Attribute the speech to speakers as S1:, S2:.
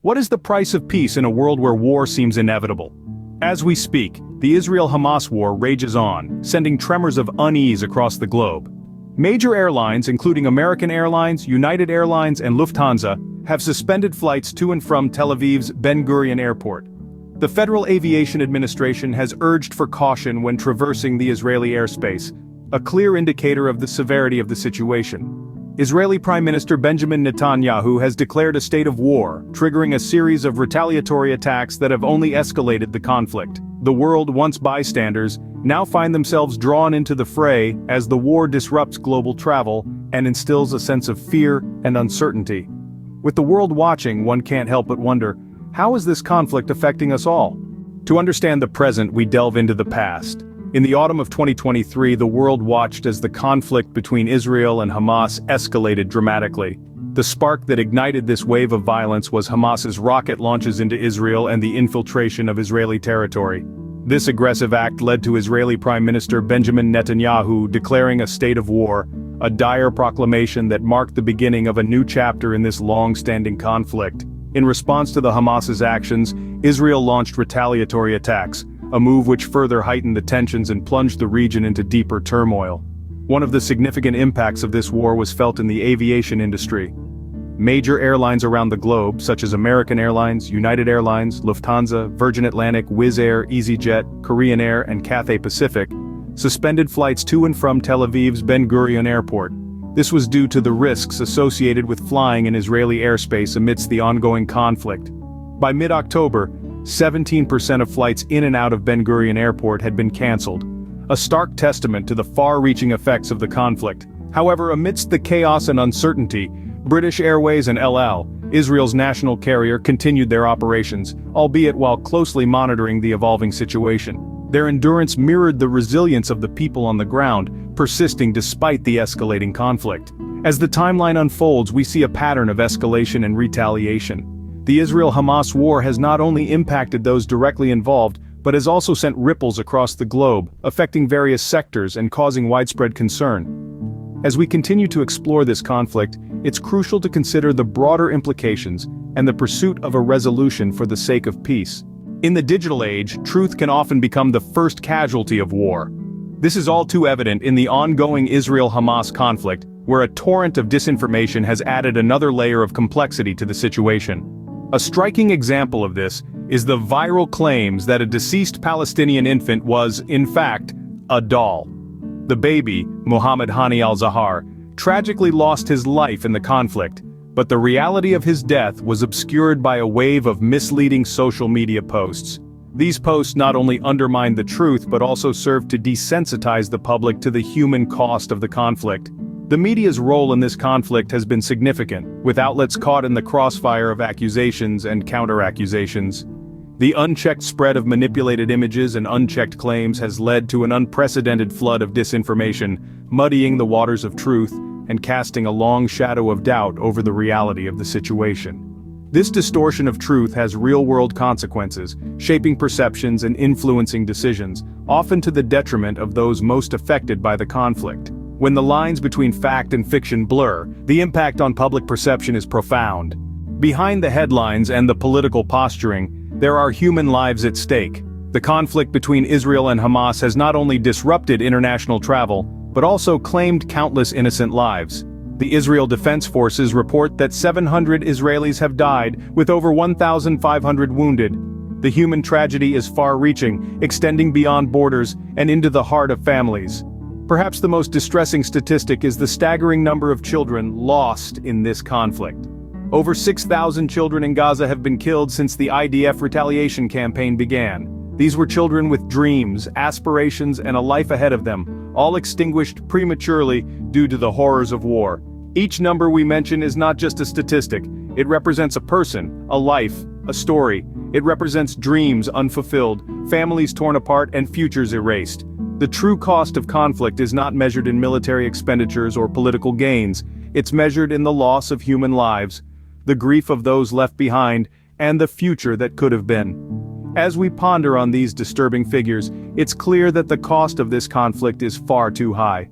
S1: What is the price of peace in a world where war seems inevitable? As we speak, the Israel-Hamas war rages on, sending tremors of unease across the globe. Major airlines, including American Airlines, United Airlines, and Lufthansa, have suspended flights to and from Tel Aviv's Ben Gurion Airport. The Federal Aviation Administration has urged for caution when traversing the Israeli airspace, a clear indicator of the severity of the situation. Israeli Prime Minister Benjamin Netanyahu has declared a state of war, triggering a series of retaliatory attacks that have only escalated the conflict. The world, once bystanders, now find themselves drawn into the fray as the war disrupts global travel and instills a sense of fear and uncertainty. With the world watching, one can't help but wonder, how is this conflict affecting us all? To understand the present, we delve into the past. In the autumn of 2023, the world watched as the conflict between Israel and Hamas escalated dramatically. The spark that ignited this wave of violence was Hamas's rocket launches into Israel and the infiltration of Israeli territory. This aggressive act led to Israeli Prime Minister Benjamin Netanyahu declaring a state of war, a dire proclamation that marked the beginning of a new chapter in this long-standing conflict. In response to the Hamas's actions, Israel launched retaliatory attacks, a move which further heightened the tensions and plunged the region into deeper turmoil. One of the significant impacts of this war was felt in the aviation industry. Major airlines around the globe, such as American Airlines, United Airlines, Lufthansa, Virgin Atlantic, Wizz Air, EasyJet, Korean Air, and Cathay Pacific, suspended flights to and from Tel Aviv's Ben Gurion Airport. This was due to the risks associated with flying in Israeli airspace amidst the ongoing conflict. By mid-October, 17% of flights in and out of Ben Gurion Airport had been cancelled, a stark testament to the far-reaching effects of the conflict. However, amidst the chaos and uncertainty, British Airways and El Al, Israel's national carrier, continued their operations, albeit while closely monitoring the evolving situation. Their endurance mirrored the resilience of the people on the ground, persisting despite the escalating conflict. As the timeline unfolds, we see a pattern of escalation and retaliation. The Israel-Hamas war has not only impacted those directly involved, but has also sent ripples across the globe, affecting various sectors and causing widespread concern. As we continue to explore this conflict, it's crucial to consider the broader implications and the pursuit of a resolution for the sake of peace. In the digital age, truth can often become the first casualty of war. This is all too evident in the ongoing Israel-Hamas conflict, where a torrent of disinformation has added another layer of complexity to the situation. A striking example of this is the viral claims that a deceased Palestinian infant was, in fact, a doll. The baby, Muhammad Hani al-Zahar, tragically lost his life in the conflict, but the reality of his death was obscured by a wave of misleading social media posts. These posts not only undermined the truth but also served to desensitize the public to the human cost of the conflict. The media's role in this conflict has been significant, with outlets caught in the crossfire of accusations and counter-accusations. The unchecked spread of manipulated images and unchecked claims has led to an unprecedented flood of disinformation, muddying the waters of truth and casting a long shadow of doubt over the reality of the situation. This distortion of truth has real-world consequences, shaping perceptions and influencing decisions, often to the detriment of those most affected by the conflict. When the lines between fact and fiction blur, the impact on public perception is profound. Behind the headlines and the political posturing, there are human lives at stake. The conflict between Israel and Hamas has not only disrupted international travel, but also claimed countless innocent lives. The Israel Defense Forces report that 700 Israelis have died, with over 1,500 wounded. The human tragedy is far-reaching, extending beyond borders and into the heart of families. Perhaps the most distressing statistic is the staggering number of children lost in this conflict. Over 6,000 children in Gaza have been killed since the IDF retaliation campaign began. These were children with dreams, aspirations, and a life ahead of them, all extinguished prematurely due to the horrors of war. Each number we mention is not just a statistic. It represents a person, a life, a story. It represents dreams unfulfilled, families torn apart, and futures erased. The true cost of conflict is not measured in military expenditures or political gains. It's measured in the loss of human lives, the grief of those left behind, and the future that could have been. As we ponder on these disturbing figures, it's clear that the cost of this conflict is far too high.